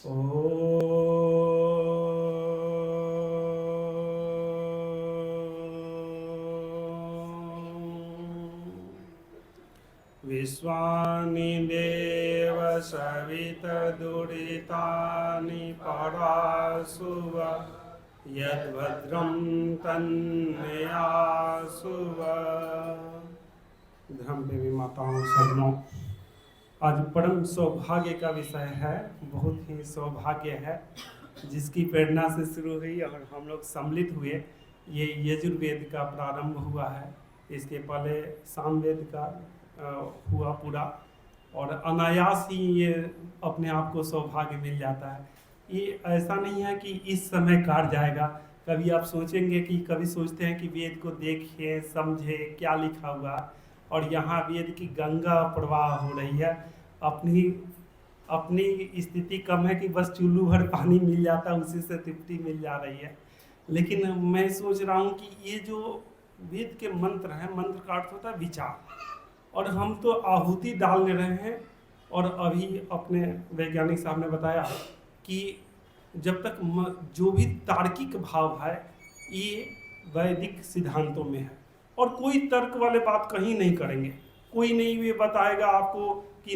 ॐ विश्वानि देव सवितदुरितानि परासुव यद्भद्रं तन्मयासुव। धर्म देवी माताओं सज्जनों, आज परम सौभाग्य का विषय है। बहुत ही सौभाग्य है जिसकी प्रेरणा से शुरू हुई और हम लोग सम्मिलित हुए। ये यजुर्वेद का प्रारंभ हुआ है। इसके पहले सामवेद का हुआ पूरा, और अनायास ही ये अपने आप को सौभाग्य मिल जाता है। ये ऐसा नहीं है कि इस समय काट जाएगा। कभी आप सोचेंगे कि कभी सोचते हैं कि वेद को देखें समझें क्या लिखा हुआ, और यहाँ वेद की गंगा प्रवाह हो रही है। अपनी अपनी स्थिति कम है कि बस चुल्लू भर पानी मिल जाता है, उसी से तृप्ति मिल जा रही है। लेकिन मैं सोच रहा हूँ कि ये जो वेद के मंत्र हैं, मंत्र का अर्थ होता है विचार, और हम तो आहुति डालने रहे हैं। और अभी अपने वैज्ञानिक साहब ने बताया कि जब तक जो भी तार्किक भाव है ये वैदिक सिद्धांतों में है, और कोई तर्क वाले बात कहीं नहीं करेंगे। कोई नहीं ये बताएगा आपको कि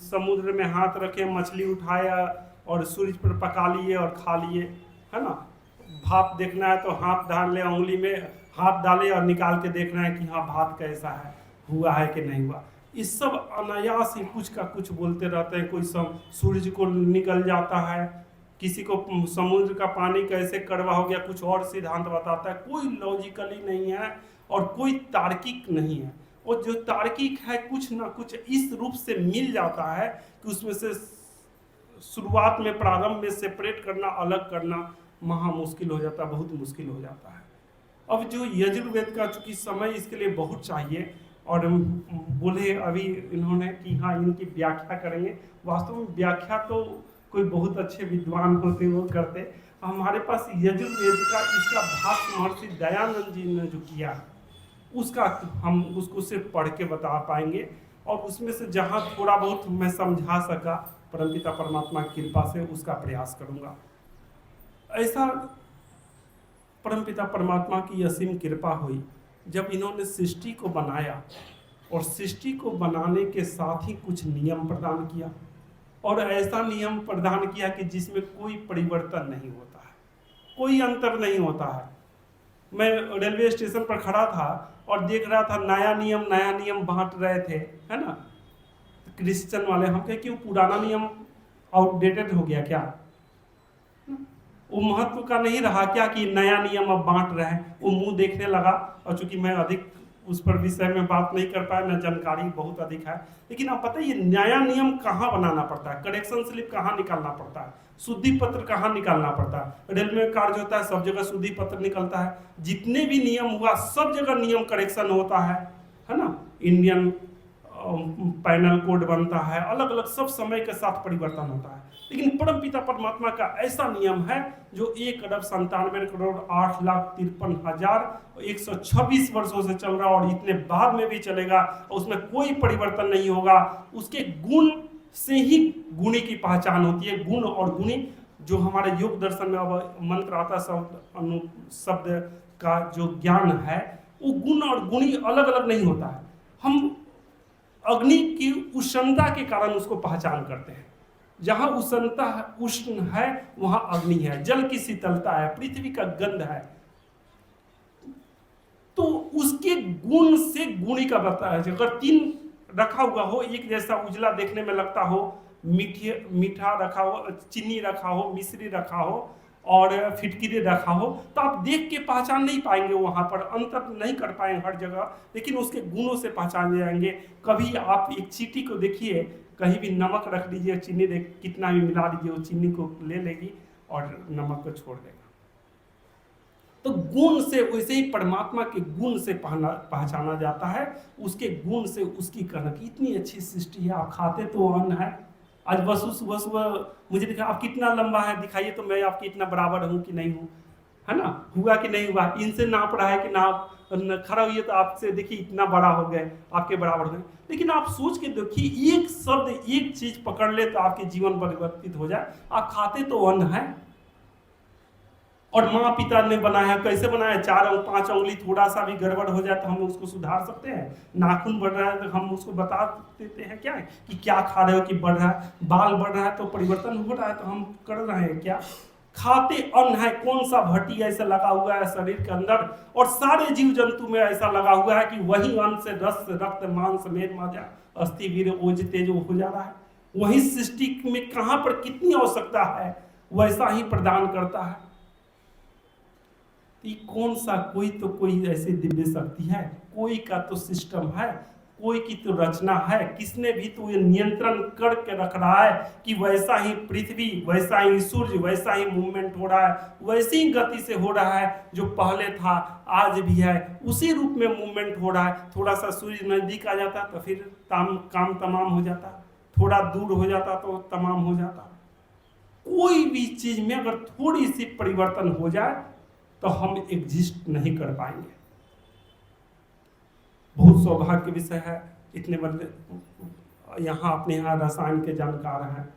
समुद्र में हाथ रखे मछली उठाया और सूर्य पर पका लिए और खा लिए, है ना। भाप देखना है तो हाथ डाल ले, उंगली में हाथ डाले और निकाल के देखना है कि हाँ भात कैसा है, हुआ है कि नहीं हुआ। इस सब अनायास ही कुछ का कुछ बोलते रहते हैं। कोई सूरज को निकल जाता है, किसी को समुद्र का पानी कैसे कड़वा हो गया, कुछ और सिद्धांत बताता है। कोई लॉजिकली नहीं है और कोई तार्किक नहीं है। और जो तार्किक है कुछ ना कुछ इस रूप से मिल जाता है कि उसमें से शुरुआत में प्रारंभ में सेपरेट करना, अलग करना महा मुश्किल हो जाता है, बहुत मुश्किल हो जाता है। अब जो यजुर्वेद का चूंकि समय इसके लिए बहुत चाहिए, और बोले अभी इन्होंने कि हाँ इनकी व्याख्या करेंगे। वास्तव में व्याख्या तो कोई बहुत अच्छे विद्वान होते वो करते। हमारे पास यजुर्वेद का इसका भाष्य महर्षि दयानंद जी ने जो किया है उसका हम उसको सिर्फ पढ़ के बता पाएंगे, और उसमें से जहाँ थोड़ा बहुत मैं समझा सका परमपिता परमात्मा की कृपा से उसका प्रयास करूँगा। ऐसा परमपिता परमात्मा की असीम कृपा हुई जब इन्होंने सृष्टि को बनाया, और सृष्टि को बनाने के साथ ही कुछ नियम प्रदान किया, और ऐसा नियम प्रदान किया कि जिसमें कोई परिवर्तन नहीं होता है, कोई अंतर नहीं होता है। मैं रेलवे स्टेशन पर खड़ा था और देख रहा था नया नियम बांट रहे थे, है ना। क्रिश्चियन वाले हम कहे कि वो पुराना नियम आउटडेटेड हो गया क्या, वो महत्व का नहीं रहा क्या कि नया नियम अब बांट रहे हैं। वो मुंह देखने लगा, और चूंकि मैं अधिक उस पर विषय में बात नहीं कर पाया, न जानकारी बहुत अधिक है। लेकिन आप पता है ये नया नियम कहाँ बनाना पड़ता है, करेक्शन स्लिप कहाँ निकालना पड़ता है, शुद्धि पत्र कहाँ निकालना पड़ता है। रेलवे कार्ड होता है सब जगह शुद्धि पत्र निकलता है। जितने भी नियम हुआ सब जगह नियम करेक्शन होता है ना। इंडियन पैनल कोड बनता है, अलग अलग सब समय के साथ परिवर्तन होता है। लेकिन परम पिता परमात्मा का ऐसा नियम है जो 1,97,8,53,126 वर्षों से चल रहा, और इतने बाद में भी चलेगा, और उसमें कोई परिवर्तन नहीं होगा। उसके गुण से ही गुणी की पहचान होती है। गुण और गुणी जो हमारे योग दर्शन में अब मंत्र आता शब्द का जो ज्ञान है, वो गुण और गुणी अलग अलग नहीं होता है। हम अग्नि की उष्णता के कारण उसको पहचान करते हैं। जहां उष्णता उष्ण है वहां अग्नि है, जल की शीतलता है, पृथ्वी का गंध है। तो उसके गुण से गुणी का बताया। अगर तीन रखा हुआ हो, एक जैसा उजला देखने में लगता हो, मीठा रखा हो, चीनी रखा हो, मिश्री रखा हो और फिटकिरी रखा हो, तो आप देख के पहचान नहीं पाएंगे, वहां पर अंतर नहीं कर पाएंगे हर जगह, लेकिन उसके गुणों से पहचान जाएंगे। कभी आप एक चींटी को देखिए, कहीं भी नमक रख दीजिए, चीनी देख कितना भी मिला दीजिए, वो चीनी को ले लेगी और नमक को छोड़ देगा। तो गुण से वैसे ही परमात्मा के गुण से पहचाना जाता है। उसके गुण से उसकी कहना कि इतनी अच्छी सृष्टि है, आप खाते तो अन्न है। आज बस सुबह सुबह मुझे दिखा आप कितना लंबा है दिखाइए तो मैं आपके इतना बराबर हूँ कि नहीं हूँ, है ना, हुआ कि नहीं हुआ। इनसे नाप रहा है कि नाप खड़ा हुई है तो आपसे देखिए इतना बड़ा हो गए, आपके बराबर हो गए। लेकिन आप सोच के देखिए, एक शब्द एक चीज पकड़ ले तो आपके जीवन परिवर्तित हो जाए। आप खाते तो अन्न है, और माँ पिता ने बनाया, कैसे बनाया, 4 और 5 उंगली थोड़ा सा भी गड़बड़ हो जाए तो हम उसको सुधार सकते हैं। नाखून बढ़ रहा है तो हम उसको बता देते हैं क्या है कि क्या खा रहे हो कि बढ़ रहा है। बाल बढ़ रहा है तो परिवर्तन हो रहा है तो हम कर रहे हैं क्या। खाते अन्न है, कौन सा भट्टी ऐसा लगा हुआ है शरीर के अंदर, और सारे जीव जंतु में ऐसा लगा हुआ है कि वही अन्न से रस रक्त मांस मेद मज्जा अस्थि वीर ओज तेज हो जा रहा है। वही सृष्टि में कहां पर कितनी आवश्यकता है वैसा ही प्रदान करता है। कौन सा, कोई ऐसी दिव्य शक्ति है, कोई का तो सिस्टम है, कोई की तो रचना है, किसने भी तो ये नियंत्रण करके रख रहा है कि वैसा ही पृथ्वी, वैसा ही सूर्य, वैसा ही मूवमेंट हो रहा है, वैसी ही गति से हो रहा है जो पहले था आज भी है, उसी रूप में मूवमेंट हो रहा है। थोड़ा सा सूर्य नजदीक आ जाता तो फिर काम तमाम हो जाता, थोड़ा दूर हो जाता तो तमाम हो जाता। कोई भी चीज में अगर थोड़ी सी परिवर्तन हो जाए तो हम एग्जिस्ट नहीं कर पाएंगे। बहुत सौभाग्य विषय है, इतने बड़े यहाँ अपने यहाँ रसायन के जानकार हैं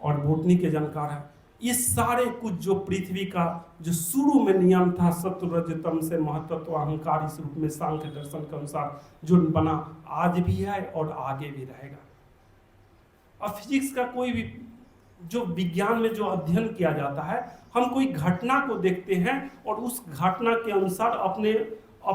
और बोटनी के जानकार हैं। ये सारे कुछ जो पृथ्वी का जो शुरू में नियम था सत्व रजतम से महत्त्व अहंकार, इस रूप में सांख्य दर्शन के अनुसार जो बना, आज भी है और आगे भी रहेगा। और फिजिक्स का कोई भी जो विज्ञान में जो अध्ययन किया जाता है, हम कोई घटना को देखते हैं और उस घटना के अनुसार अपने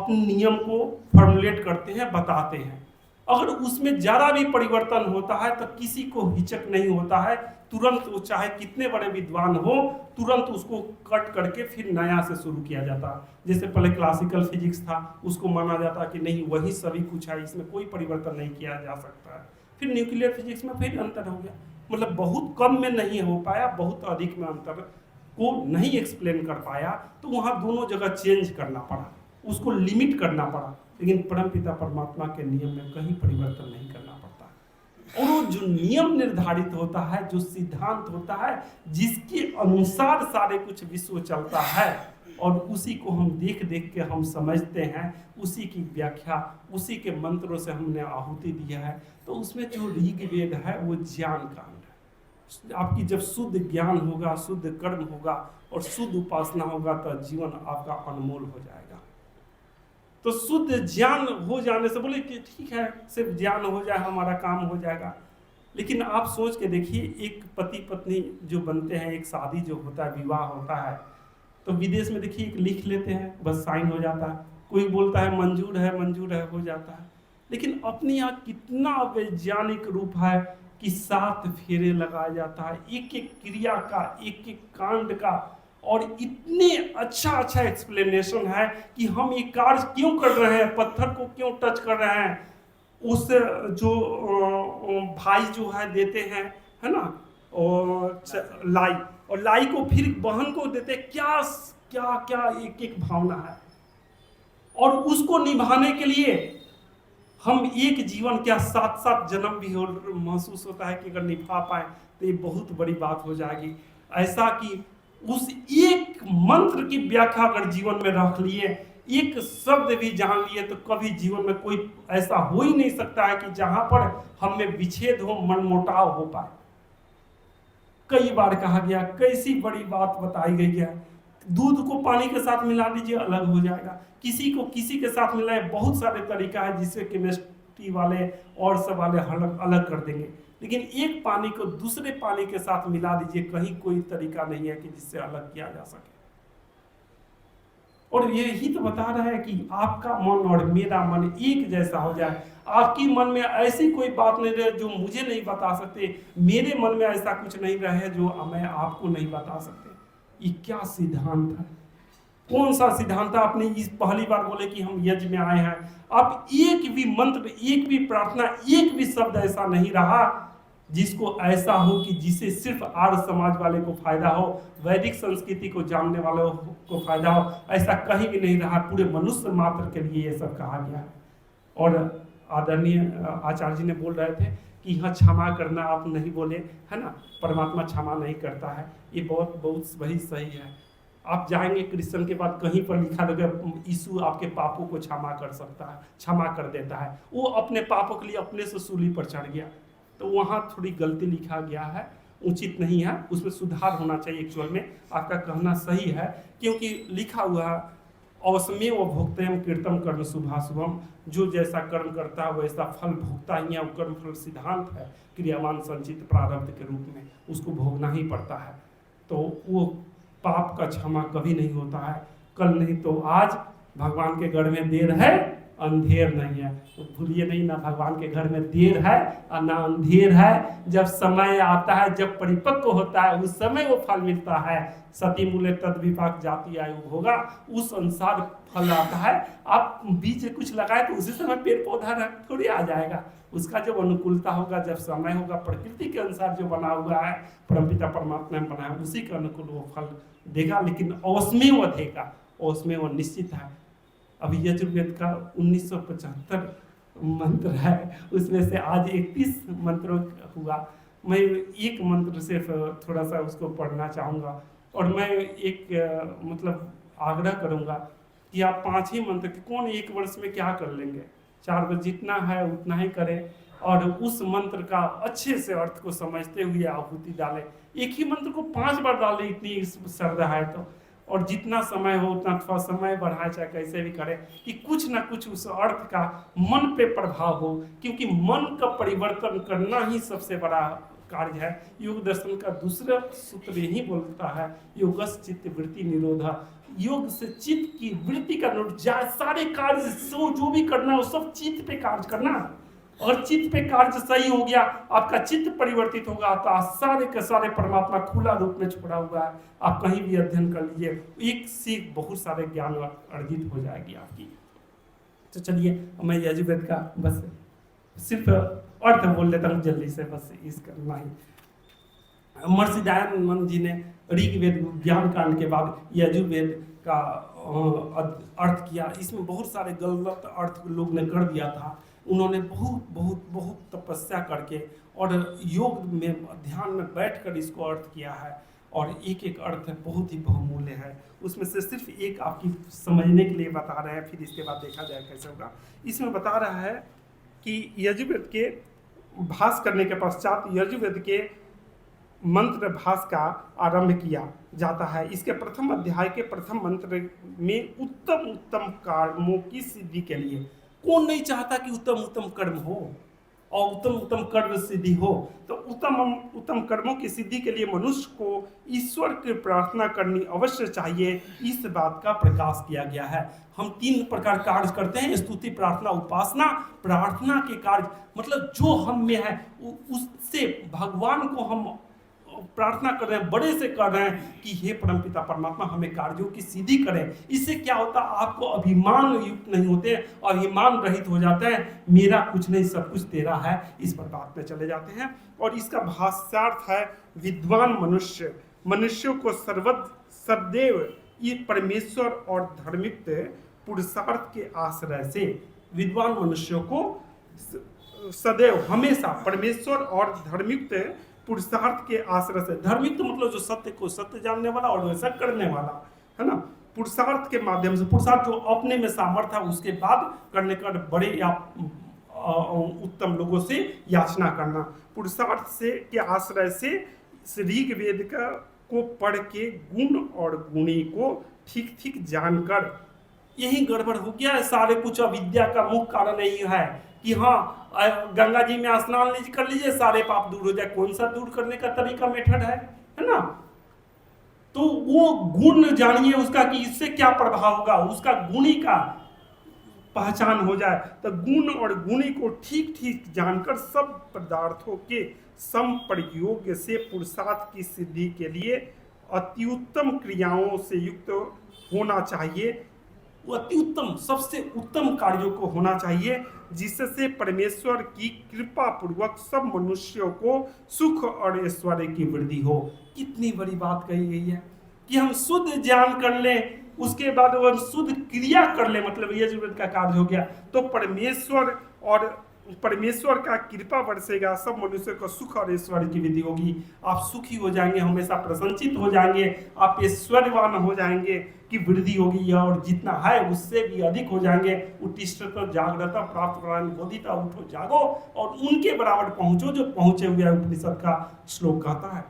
नियम को फॉर्मुलेट करते हैं, बताते हैं। अगर उसमें जरा भी परिवर्तन होता है तो किसी को हिचक नहीं होता है, तुरंत वो चाहे कितने बड़े विद्वान हो, तुरंत उसको कट करके फिर नया से शुरू किया जाता है। जैसे पहले क्लासिकल फिजिक्स था, उसको माना जाता कि नहीं वही सभी कुछ है, इसमें कोई परिवर्तन नहीं किया जा सकता है। फिर न्यूक्लियर फिजिक्स में फिर अंतर हो गया, मतलब बहुत कम में नहीं हो पाया, बहुत अधिक में अंतर को नहीं एक्सप्लेन कर पाया, तो वहाँ दोनों जगह चेंज करना पड़ा, उसको लिमिट करना पड़ा। लेकिन परमपिता परमात्मा के नियम में कहीं परिवर्तन नहीं करना पड़ता। और वो जो नियम निर्धारित होता है, जो सिद्धांत होता है, जिसके अनुसार सारे कुछ विश्व चलता है, और उसी को हम देख देख के हम समझते हैं, उसी की व्याख्या, उसी के मंत्रों से हमने आहुति दिया है। तो उसमें जो ऋग्वेद है वो ज्ञान कांड है। आपकी जब शुद्ध ज्ञान होगा, शुद्ध कर्म होगा और शुद्ध उपासना होगा तो जीवन आपका अनमोल हो जाएगा। तो शुद्ध ज्ञान हो जाने से, बोले कि ठीक है सिर्फ ज्ञान हो जाए हमारा काम हो जाएगा, लेकिन आप सोच के देखिए, एक पति पत्नी जो बनते हैं, एक शादी जो होता है, विवाह होता है, तो विदेश में देखिए एक लिख लेते हैं, बस साइन हो जाता है, कोई बोलता है मंजूर है, हो जाता है। लेकिन अपने यहाँ कितना वैज्ञानिक रूप है कि 7 फेरे लगाया जाता है, एक एक क्रिया का, एक एक कांड का, और इतने अच्छा एक्सप्लेनेशन है कि हम ये कार्य क्यों कर रहे हैं, पत्थर को क्यों टच कर रहे हैं, उस जो भाई जो है देते हैं, है ना, और लाई को फिर बहन को देते, क्या क्या क्या एक एक भावना है। और उसको निभाने के लिए हम एक जीवन क्या 7 जन्म भी हो, महसूस होता है कि अगर निभा पाए तो ये बहुत बड़ी बात हो जाएगी। ऐसा कि उस एक मंत्र की व्याख्या अगर जीवन में रख लिए, एक शब्द भी जान लिए, तो कभी जीवन में कोई ऐसा हो ही नहीं सकता है कि जहां पर हमें विच्छेद हो, मनमुटाव हो पाए। कई बार कहा गया, कैसी बड़ी बात बताई गई है, दूध को पानी के साथ मिला दीजिए अलग हो जाएगा, किसी को किसी के साथ मिलाए, बहुत सारे तरीका है जिससे केमिस्ट्री वाले और सब वाले अलग कर देंगे। लेकिन एक पानी को दूसरे पानी के साथ मिला दीजिए, कहीं कोई तरीका नहीं है कि जिससे अलग किया जा सके। और यही तो बता रहा है कि आपका मन और मेरा मन एक जैसा हो जाए। आपकी मन में ऐसी कोई बात नहीं रहे जो मुझे नहीं बता सकते, मेरे मन में ऐसा कुछ नहीं रहे जो मैं आपको नहीं बता सकते। ये क्या सिद्धांत है, कौन सा सिद्धांत है। आपने इस पहली बार बोले कि हम यज्ञ में आए हैं, अब एक भी मंत्र, एक भी प्रार्थना, एक भी शब्द ऐसा नहीं रहा जिसको ऐसा हो कि जिसे सिर्फ आर्य समाज वाले को फायदा हो, वैदिक संस्कृति को जानने वालों को फायदा हो, ऐसा कहीं भी नहीं रहा। पूरे मनुष्य मात्र के लिए ये सब कहा गया है। और आदरणीय आचार्य जी ने बोल रहे थे कि यहाँ क्षमा करना आप नहीं बोले, है ना, परमात्मा क्षमा नहीं करता है, ये बहुत बहुत वही सही है। आप जाएंगे क्रिश्चियन के बाद कहीं पर लिखा रहेगा यीशु आपके पापों को क्षमा कर सकता है, क्षमा कर देता है। वो अपने पापों के लिए अपने से सूली पर चढ़ गया, तो वहाँ थोड़ी गलती लिखा गया है, उचित नहीं है, उसमें सुधार होना चाहिए। एक्चुअल में आपका कहना सही है, क्योंकि लिखा हुआ है अवश्यमेव भुगतेम कीर्तम कर्म शुभाशुभम, जो जैसा कर्म करता है वैसा फल भोगता ही है। वो कर्म फल सिद्धांत है, क्रियावान संचित प्रारब्ध के रूप में उसको भोगना ही पड़ता है। तो वो पाप का क्षमा कभी नहीं होता है, कल नहीं तो आज। भगवान के घर में देर है अंधेर नहीं है, तो भूलिए नहीं ना, भगवान के घर में देर है और ना अंधेर है। जब समय आता है, जब परिपक्व होता है, उस समय वो फल मिलता है। सती मूले तद विपाक जाति आयु होगा, उस अनुसार फल आता है। आप बीज कुछ लगाए तो उसी समय पेड़ पौधा थोड़ी आ जाएगा, उसका जब अनुकूलता होगा, जब समय होगा, प्रकृति के अनुसार जो बना हुआ है, परमपिता परमात्मा ने बनाया, उसी के अनुकूल वो फल देगा। लेकिन अवश्यमेव देगा, अवश्यमेव वो निश्चित है। अभी यजुर्वेद का 1975 मंत्र है, उसमें से आज 31 मंत्रों हुआ। मैं एक मंत्र सिर्फ थोड़ा सा उसको पढ़ना चाहूँगा, और मैं एक मतलब आग्रह करूँगा कि आप 5 ही मंत्र, कौन एक वर्ष में क्या कर लेंगे, 4 वर्ष जितना है उतना ही करें, और उस मंत्र का अच्छे से अर्थ को समझते हुए आहुति डालें। एक ही मंत्र को 5 बार डालें, इतनी श्रद्धा है तो, और जितना समय हो उतना थोड़ा समय बढ़ाए, चाहे कैसे भी करें, कि कुछ ना कुछ उस अर्थ का मन पे प्रभाव हो, क्योंकि मन का परिवर्तन करना ही सबसे बड़ा कार्य है। योग दर्शन का दूसरा सूत्र यही बोलता है, योगस चित्त वृत्ति निरोधा, योग से चित्त की वृत्ति का निरोध, सारे कार्य जो भी करना है वो सब चित्त पे कार्य करना, और चित्त पे कार्य सही हो गया, आपका चित्त परिवर्तित होगा, तो सारे के सारे परमात्मा खुला रूप में छोड़ा हुआ है। आप कहीं भी अध्ययन कर लीजिए, एक सीख बहुत सारे ज्ञान अर्जित हो जाएगी आपकी। तो चलिए मैं यजुर्वेद का बस सिर्फ अर्थ बोल लेता हूँ जल्दी से, बस इसका ही। महर्षि दयानंद जी ने ऋग्वेद ज्ञान कांड के बाद यजुर्वेद का अर्थ किया। इसमें बहुत सारे गलत अर्थ लोग ने कर दिया था। उन्होंने बहुत बहुत बहुत तपस्या करके और योग में ध्यान में बैठकर इसको अर्थ किया है, और एक एक अर्थ बहुत ही बहुमूल्य है। उसमें से सिर्फ एक आपकी समझने के लिए बता रहे हैं, फिर इसके बाद देखा जाए कैसे होगा। इसमें बता रहा है कि यजुर्वेद के भाष करने के पश्चात यजुर्वेद के मंत्र भाष का आरंभ किया जाता है। इसके प्रथम अध्याय के प्रथम मंत्र में उत्तम उत्तम कर्मों की सिद्धि के लिए, कौन नहीं चाहता कि उत्तम उत्तम कर्म हो और उत्तम उत्तम कर्म सिद्धि हो, तो उत्तम उत्तम कर्मों की सिद्धि के लिए मनुष्य को ईश्वर की प्रार्थना करनी अवश्य चाहिए, इस बात का प्रकाश किया गया है। हम 3 प्रकार कार्य करते हैं, स्तुति, प्रार्थना, उपासना। प्रार्थना के कार्य मतलब जो हम में है उससे भगवान को हम प्रार्थना कर रहे हैं, बड़े से कर रहे हैं कि हे परमपिता परमात्मा हमें कार्यों की सिद्धि करें। इससे क्या होता है, आपको अभिमान युक्त नहीं होते, अभिमान रहित हो जाते हैं, मेरा कुछ नहीं सब कुछ तेरा है, इस पर बात में चले जाते हैं। और इसका भाष्यार्थ है, विद्वान मनुष्य मनुष्यों को सदैव ये परमेश्वर और धार्मिक पुरुषार्थ के आश्रय से, विद्वान मनुष्यों को सदैव हमेशा परमेश्वर और धार्मिक पुरुषार्थ के आश्रय से, धार्मिक तो मतलब जो सत्य को सत्य जानने वाला और वैसा करने वाला है ना, पुरुषार्थ के माध्यम से, पुरुषार्थ जो अपने में सामर्थ्य है उसके बाद करने का, बड़े या उत्तम लोगों से याचना करना, पुरुषार्थ से के आश्रय से ऋग्वेद का को पढ़ के गुण और गुणी को ठीक ठीक जानकर, यही गड़बड़ हो गया है। सारे कुछ अविद्या का मुख्य कारण यही है कि हाँ गंगा जी में स्नान कर लीजिए सारे पाप दूर हो जाए। कौन सा दूर करने का तरीका मेथड है ना? तो वो गुण जानिए उसका कि इससे क्या प्रभाव होगा, उसका गुणी का पहचान हो जाए। तो गुण और गुणी को ठीक ठीक जानकर सब पदार्थों के सम प्रयोग से पुरुषार्थ की सिद्धि के लिए अति उत्तम क्रियाओं से युक्त होना चाहिए। वो अति उत्तम सबसे उत्तम कार्यों को होना चाहिए, जिससे परमेश्वर की कृपा पूर्वक सब मनुष्यों को सुख और ऐश्वर्य की वृद्धि हो। कितनी बड़ी बात कही गई है कि हम शुद्ध ज्ञान कर लें, उसके बाद वो हम शुद्ध क्रिया कर लें, मतलब यजुर्वेद का कार्य हो गया। तो परमेश्वर और परमेश्वर का कृपा बरसेगा, सब मनुष्य को सुख और ऐश्वर्य की वृद्धि होगी। आप सुखी हो जाएंगे, हमेशा प्रसन्नचित हो जाएंगे, आप ऐश्वर्यवान हो जाएंगे की वृद्धि होगी, और जितना है उससे भी अधिक हो जाएंगे। उत्तिष्ठत जागृता प्राप्त करान बोधिता, उठो जागो और उनके बराबर पहुंचो जो पहुंचे हुए उपनिषद का श्लोक कहता है।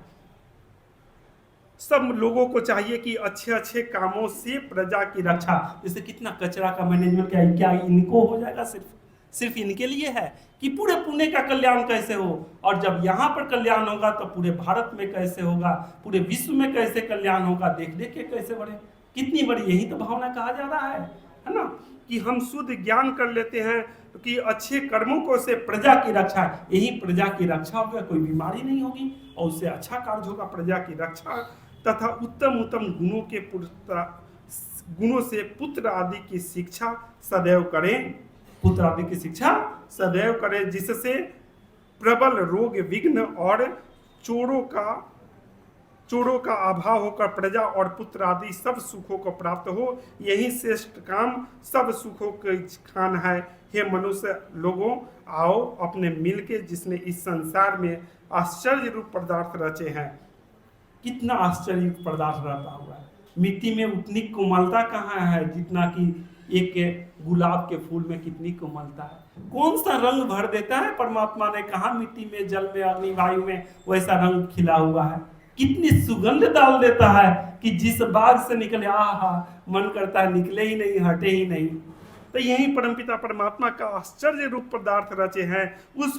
सब लोगों को चाहिए कि अच्छे अच्छे कामों से प्रजा की रक्षा, जैसे कितना कचरा का मैनेजमेंट क्या इनको हो जाएगा, सिर्फ इनके लिए है कि पूरे पुणे का कल्याण कैसे हो, और जब यहाँ पर कल्याण होगा तो पूरे भारत में कैसे होगा, पूरे विश्व में कैसे कल्याण होगा, देख देख के कैसे बढ़े, कितनी बड़ी यही तो भावना कहा जा रहा है ना, कि हम शुद्ध ज्ञान कर लेते हैं कि अच्छे कर्मों को से प्रजा की रक्षा, यही प्रजा की रक्षा होगा, कोई बीमारी नहीं होगी और उससे अच्छा कार्य होगा प्रजा की रक्षा, तथा उत्तम उत्तम गुणों से पुत्र आदि की शिक्षा सदैव करें, पुत्र आदि की शिक्षा सदैव करें, जिससे प्रबल रोग विघ्न और चोरों का अभाव होकर प्रजा और पुत्र आदि सब सुखों को प्राप्त हो। यही श्रेष्ठ काम सब सुखों के खान है। हे मनुष्य लोगों, आओ अपने मिलके जिसने इस संसार में आश्चर्य रूप पदार्थ रचे हैं। कितना आश्चर्य पदार्थ रहता हुआ है, मिट्टी में उतनी कोमलता कहाँ है जितना कि एक गुलाब के फूल में कितनी कोमलता है। कौन सा रंग भर देता है परमात्मा ने, कहा मिट्टी में, जल में, अग्नि वायु में वैसा रंग खिला हुआ है, कितनी सुगंध डाल देता है कि जिस बाग से निकले आहा मन करता है निकले ही नहीं, हटे ही नहीं। तो यही परमपिता परमात्मा का आश्चर्य रूप पदार्थ रचे हैं, उस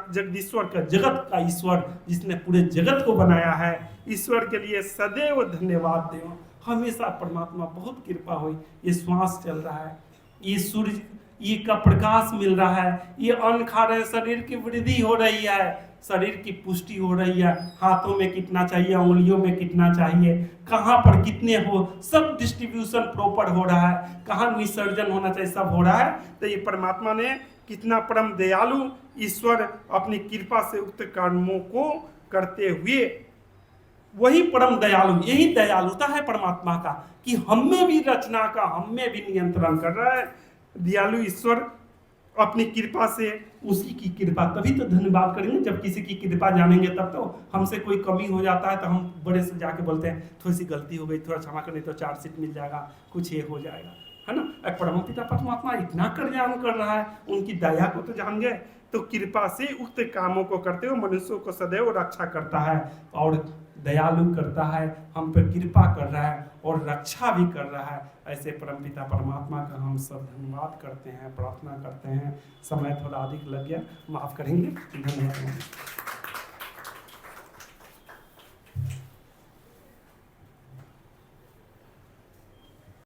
जगदीश्वर का, जगत का ईश्वर जिसने पूरे जगत को बनाया है, ईश्वर के लिए सदैव धन्यवाद देव। हमेशा परमात्मा बहुत कृपा हुई, ये श्वास चल रहा है, ये सूर्य ये का प्रकाश मिल रहा है, ये अन्न खा रहे, शरीर की वृद्धि हो रही है, शरीर की पुष्टि हो रही है, हाथों में कितना चाहिए, उंगलियों में कितना चाहिए, कहाँ पर कितने हो, सब डिस्ट्रीब्यूशन प्रॉपर हो रहा है, कहाँ विसर्जन होना चाहिए, सब हो रहा है। तो ये परमात्मा ने कितना परम दयालु ईश्वर अपनी कृपा से उक्त कर्मों को करते हुए, वही परम दयालु, यही दयालुता है परमात्मा का कि हमें भी रचना का, हमें भी नियंत्रण कर रहा है। दयालु ईश्वर अपनी कृपा से, उसी की कृपा, तभी तो धन्यवाद करेंगे जब किसी की कृपा जानेंगे, तब तो हमसे कोई कमी हो जाता है तो हम बड़े से जाके बोलते हैं थोड़ी सी गलती हो गई, थोड़ा क्षमा करने तो चार्जशीट मिल जाएगा, कुछ ये हो जाएगा, है ना। परमपिता परमात्मा इतना कल्याण कर रहा है, उनकी दया को तो जान गए, तो कृपा से उक्त कामों को करते हुए मनुष्यों को सदैव रक्षा करता है और दयालु करता है, हम पर कृपा कर रहा है और रक्षा भी कर रहा है। ऐसे परमपिता परमात्मा का हम सब धन्यवाद करते हैं, प्रार्थना करते हैं। समय थोड़ा अधिक लग गया, माफ करेंगे, धन्यवाद।